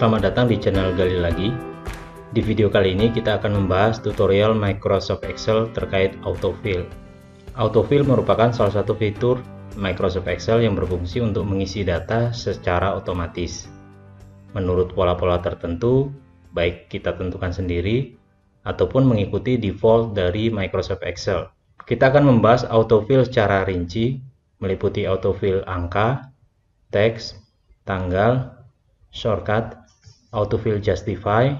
Selamat datang di channel Gali Lagi. Di video kali ini kita akan membahas tutorial Microsoft Excel terkait autofill. Autofill merupakan salah satu fitur Microsoft Excel yang berfungsi untuk mengisi data secara otomatis menurut pola-pola tertentu, baik kita tentukan sendiri ataupun mengikuti default dari Microsoft Excel. Kita akan membahas autofill secara rinci, meliputi autofill angka, teks, tanggal, shortcut, autofill justify,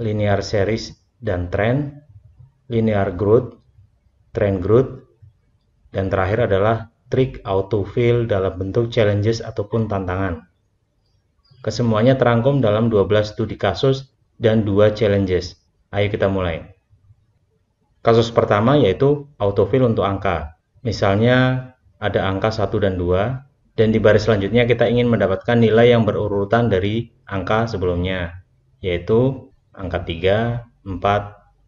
linear series dan trend, linear growth, trend growth, dan terakhir adalah trik autofill dalam bentuk challenges ataupun tantangan. Kesemuanya terangkum dalam 12 studi kasus dan 2 challenges. Ayo kita mulai. Kasus pertama yaitu autofill untuk angka. Misalnya ada angka 1 dan 2. Dan di baris selanjutnya kita ingin mendapatkan nilai yang berurutan dari angka sebelumnya, yaitu angka 3, 4,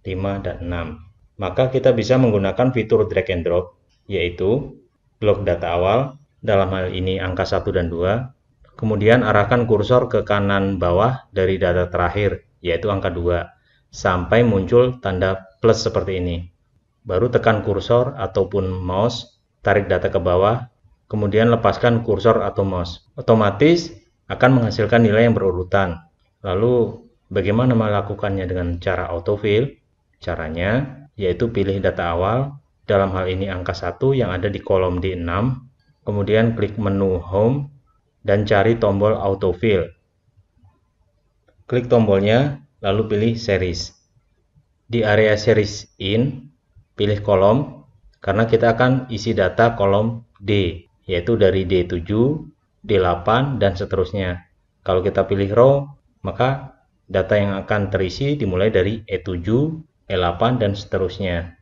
5, dan 6. Maka kita bisa menggunakan fitur drag and drop, yaitu blok data awal, dalam hal ini angka 1 dan 2, kemudian arahkan kursor ke kanan bawah dari data terakhir, yaitu angka 2, sampai muncul tanda plus seperti ini. Baru tekan kursor ataupun mouse, tarik data ke bawah, kemudian lepaskan kursor atau mouse. Otomatis akan menghasilkan nilai yang berurutan. Lalu bagaimana melakukannya dengan cara autofill? Caranya yaitu pilih data awal, dalam hal ini angka 1 yang ada di kolom D6, kemudian klik menu home dan cari tombol autofill. Klik tombolnya lalu pilih series. Di area series in, pilih kolom karena kita akan isi data kolom D, yaitu dari D7, D8, dan seterusnya. Kalau kita pilih row, maka data yang akan terisi dimulai dari E7, E8, dan seterusnya.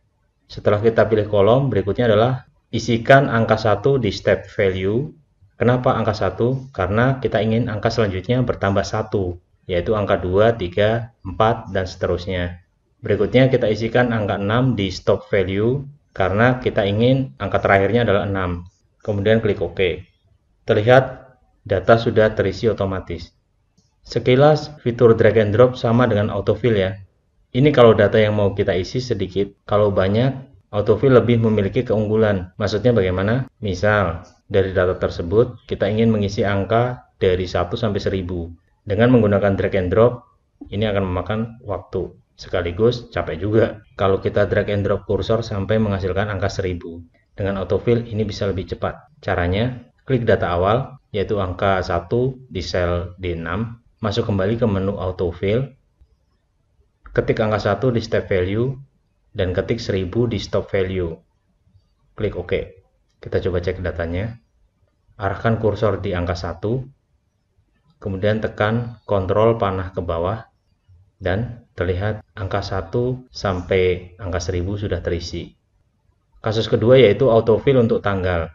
Setelah kita pilih kolom, berikutnya adalah isikan angka 1 di step value. Kenapa angka 1? Karena kita ingin angka selanjutnya bertambah 1, yaitu angka 2, 3, 4, dan seterusnya. Berikutnya kita isikan angka 6 di stop value, karena kita ingin angka terakhirnya adalah 6. Kemudian klik OK. Terlihat data sudah terisi otomatis. Sekilas fitur drag and drop sama dengan autofill ya. Ini kalau data yang mau kita isi sedikit, kalau banyak, autofill lebih memiliki keunggulan. Maksudnya bagaimana? Misal, dari data tersebut kita ingin mengisi angka dari 1 sampai 1000. Dengan menggunakan drag and drop, ini akan memakan waktu. Sekaligus capek juga kalau kita drag and drop kursor sampai menghasilkan angka 1000. Dengan autofill ini bisa lebih cepat. Caranya, klik data awal, yaitu angka 1 di sel D6, masuk kembali ke menu autofill, ketik angka 1 di step value, dan ketik 1000 di stop value. Klik OK. Kita coba cek datanya. Arahkan kursor di angka 1, kemudian tekan kontrol panah ke bawah, dan terlihat angka 1 sampai angka 1000 sudah terisi. Kasus kedua yaitu autofill untuk tanggal.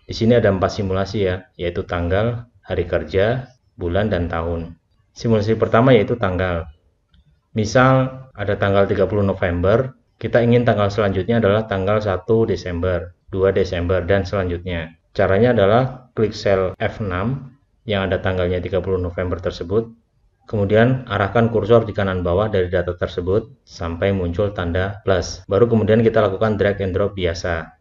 Di sini ada 4 simulasi ya, yaitu tanggal, hari kerja, bulan, dan tahun. Simulasi pertama yaitu tanggal. Misal ada tanggal 30 November, kita ingin tanggal selanjutnya adalah tanggal 1 Desember, 2 Desember, dan selanjutnya. Caranya adalah klik sel F6 yang ada tanggalnya 30 November tersebut, kemudian arahkan kursor di kanan bawah dari data tersebut sampai muncul tanda plus. Baru kemudian kita lakukan drag and drop biasa.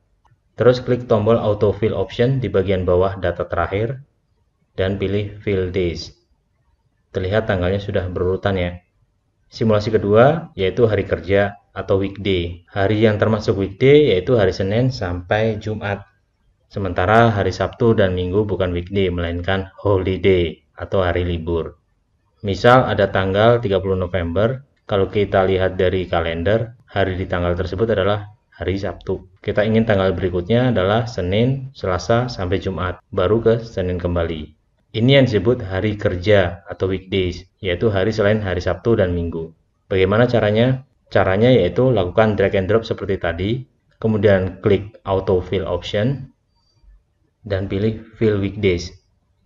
Terus klik tombol autofill option di bagian bawah data terakhir dan pilih fill days. Terlihat tanggalnya sudah berurutan ya. Simulasi kedua yaitu hari kerja atau weekday. Hari yang termasuk weekday yaitu hari Senin sampai Jumat. Sementara hari Sabtu dan Minggu bukan weekday melainkan holiday atau hari libur. Misal ada tanggal 30 November, kalau kita lihat dari kalender, hari di tanggal tersebut adalah hari Sabtu. Kita ingin tanggal berikutnya adalah Senin, Selasa, sampai Jumat, baru ke Senin kembali. Ini yang disebut hari kerja atau weekdays, yaitu hari selain hari Sabtu dan Minggu. Bagaimana caranya? Caranya yaitu lakukan drag and drop seperti tadi, kemudian klik autofill option, dan pilih fill weekdays.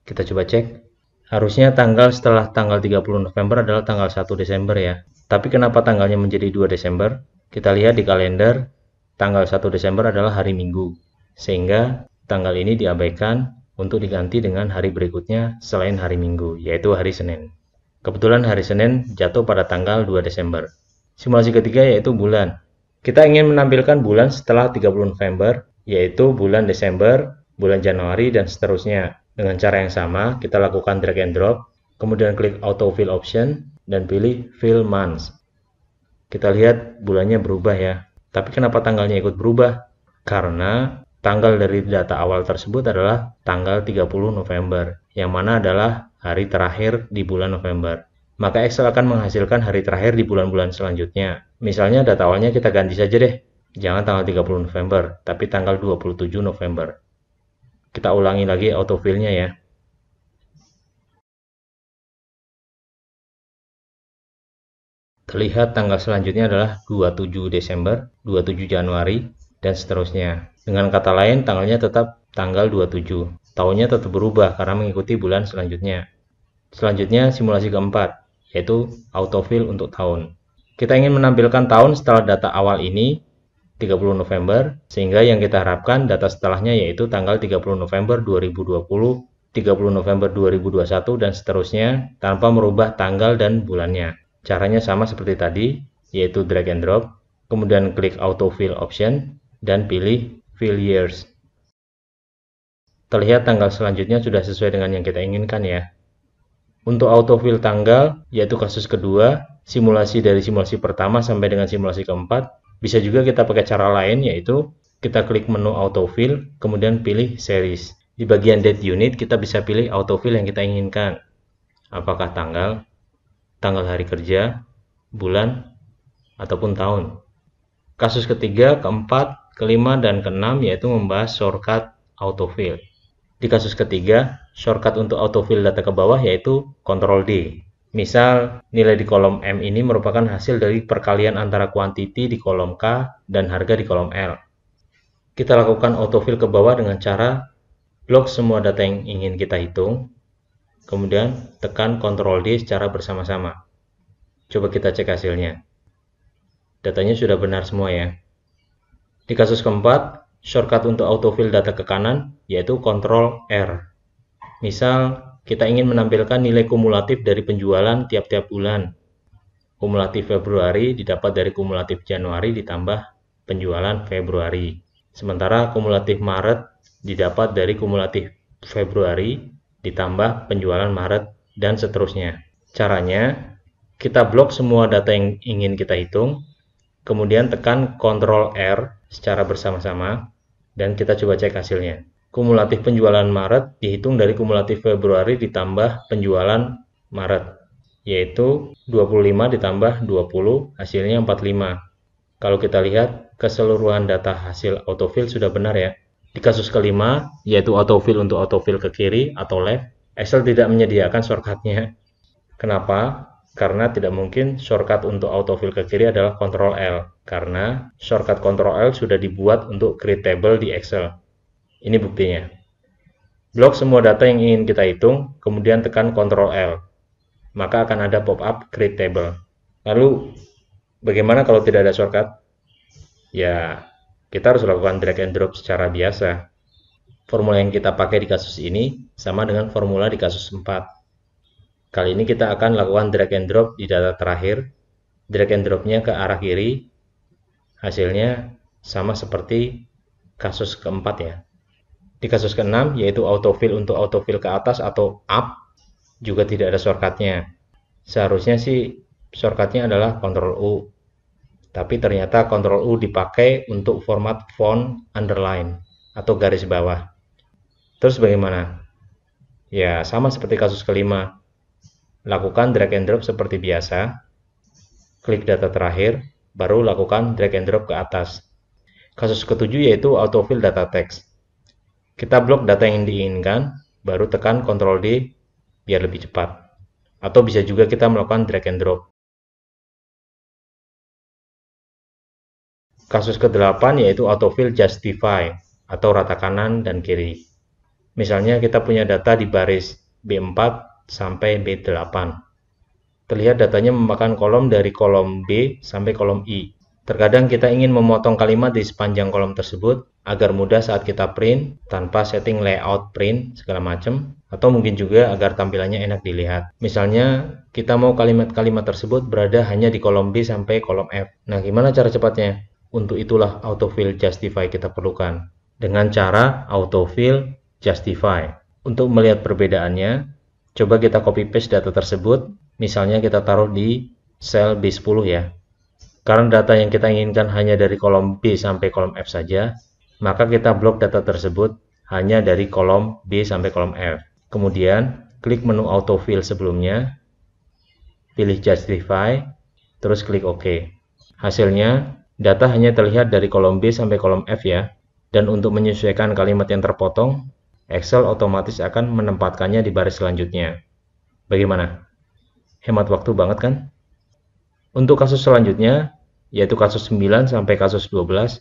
Kita coba cek. Harusnya tanggal setelah tanggal 30 November adalah tanggal 1 Desember ya. Tapi kenapa tanggalnya menjadi 2 Desember? Kita lihat di kalender, tanggal 1 Desember adalah hari Minggu. Sehingga tanggal ini diabaikan untuk diganti dengan hari berikutnya selain hari Minggu, yaitu hari Senin. Kebetulan hari Senin jatuh pada tanggal 2 Desember. Simulasi ketiga yaitu bulan. Kita ingin menampilkan bulan setelah 30 November, yaitu bulan Desember, bulan Januari, dan seterusnya. Dengan cara yang sama, kita lakukan drag and drop, kemudian klik Auto Fill option, dan pilih Fill Months. Kita lihat bulannya berubah ya. Tapi kenapa tanggalnya ikut berubah? Karena tanggal dari data awal tersebut adalah tanggal 30 November, yang mana adalah hari terakhir di bulan November. Maka Excel akan menghasilkan hari terakhir di bulan-bulan selanjutnya. Misalnya data awalnya kita ganti saja deh. Jangan tanggal 30 November, tapi tanggal 27 November. Kita ulangi lagi autofill-nya ya. Terlihat tanggal selanjutnya adalah 27 Desember, 27 Januari, dan seterusnya. Dengan kata lain, tanggalnya tetap tanggal 27. Tahunnya tetap berubah karena mengikuti bulan selanjutnya. Selanjutnya simulasi keempat, yaitu autofill untuk tahun. Kita ingin menampilkan tahun setelah data awal ini 30 November, sehingga yang kita harapkan data setelahnya yaitu tanggal 30 November 2020, 30 November 2021, dan seterusnya tanpa merubah tanggal dan bulannya. Caranya sama seperti tadi, yaitu drag and drop, kemudian klik autofill option, dan pilih fill years. Terlihat tanggal selanjutnya sudah sesuai dengan yang kita inginkan ya. Untuk autofill tanggal, yaitu kasus kedua, simulasi dari simulasi pertama sampai dengan simulasi keempat, bisa juga kita pakai cara lain, yaitu kita klik menu autofill, kemudian pilih series. Di bagian date unit, kita bisa pilih autofill yang kita inginkan. Apakah tanggal, tanggal hari kerja, bulan, ataupun tahun. Kasus ketiga, keempat, kelima, dan keenam, yaitu membahas shortcut autofill. Di kasus ketiga, shortcut untuk autofill data ke bawah yaitu Ctrl D. Misal, nilai di kolom M ini merupakan hasil dari perkalian antara kuantiti di kolom K dan harga di kolom L. Kita lakukan autofill ke bawah dengan cara blok semua data yang ingin kita hitung, kemudian tekan Ctrl D secara bersama-sama. Coba kita cek hasilnya. Datanya sudah benar semua ya. Di kasus keempat, shortcut untuk autofill data ke kanan yaitu Ctrl R. Misal, kita ingin menampilkan nilai kumulatif dari penjualan tiap-tiap bulan. Kumulatif Februari didapat dari kumulatif Januari ditambah penjualan Februari. Sementara kumulatif Maret didapat dari kumulatif Februari ditambah penjualan Maret dan seterusnya. Caranya, kita blok semua data yang ingin kita hitung, kemudian tekan Ctrl R secara bersama-sama, dan kita coba cek hasilnya. Kumulatif penjualan Maret dihitung dari kumulatif Februari ditambah penjualan Maret, yaitu 25 ditambah 20, hasilnya 45. Kalau kita lihat, keseluruhan data hasil autofill sudah benar ya. Di kasus kelima, yaitu autofill untuk autofill ke kiri atau left, Excel tidak menyediakan shortcutnya. Kenapa? Karena tidak mungkin shortcut untuk autofill ke kiri adalah Ctrl L, karena shortcut Ctrl L sudah dibuat untuk create table di Excel. Ini buktinya. Blok semua data yang ingin kita hitung, kemudian tekan Ctrl L. Maka akan ada pop-up create table. Lalu, bagaimana kalau tidak ada shortcut? Ya, kita harus lakukan drag and drop secara biasa. Formula yang kita pakai di kasus ini sama dengan formula di kasus 4. Kali ini kita akan lakukan drag and drop di data terakhir. Drag and dropnya ke arah kiri. Hasilnya sama seperti kasus keempat ya. Di kasus keenam, yaitu autofill untuk autofill ke atas atau up, juga tidak ada shortcutnya. Seharusnya sih shortcutnya adalah Ctrl U. Tapi ternyata Ctrl U dipakai untuk format font underline atau garis bawah. Terus bagaimana? Ya, sama seperti kasus kelima. Lakukan drag and drop seperti biasa, klik data terakhir, baru lakukan drag and drop ke atas. Kasus ketujuh yaitu autofill data text. Kita blok data yang diinginkan, baru tekan Ctrl D biar lebih cepat. Atau bisa juga kita melakukan drag and drop. Kasus ke-8 yaitu autofill justify atau rata kanan dan kiri. Misalnya kita punya data di baris B4 sampai B8. Terlihat datanya memakan kolom dari kolom B sampai kolom I. Terkadang kita ingin memotong kalimat di sepanjang kolom tersebut agar mudah saat kita print tanpa setting layout print segala macam, atau mungkin juga agar tampilannya enak dilihat. Misalnya kita mau kalimat-kalimat tersebut berada hanya di kolom B sampai kolom F. Nah, gimana cara cepatnya? Untuk itulah autofill justify kita perlukan. Dengan cara autofill justify. Untuk melihat perbedaannya, coba kita copy paste data tersebut. Misalnya kita taruh di sel B10 ya. Karena data yang kita inginkan hanya dari kolom B sampai kolom F saja, maka kita blok data tersebut hanya dari kolom B sampai kolom F. Kemudian, klik menu autofill sebelumnya, pilih justify, terus klik OK. Hasilnya, data hanya terlihat dari kolom B sampai kolom F ya. Dan untuk menyesuaikan kalimat yang terpotong, Excel otomatis akan menempatkannya di baris selanjutnya. Bagaimana? Hemat waktu banget kan? Untuk kasus selanjutnya, yaitu kasus 9 sampai kasus 12,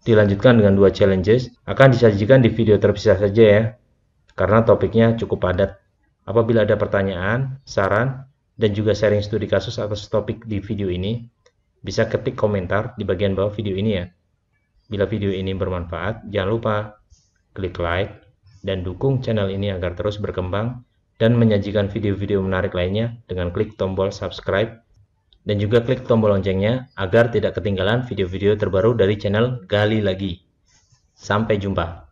dilanjutkan dengan 2 challenges, akan disajikan di video terpisah saja ya, karena topiknya cukup padat. Apabila ada pertanyaan, saran, dan juga sharing studi kasus atas topik di video ini, bisa ketik komentar di bagian bawah video ini ya. Bila video ini bermanfaat, jangan lupa klik like dan dukung channel ini agar terus berkembang dan menyajikan video-video menarik lainnya dengan klik tombol subscribe dan juga klik tombol loncengnya agar tidak ketinggalan video-video terbaru dari channel Gali Lagi. Sampai jumpa.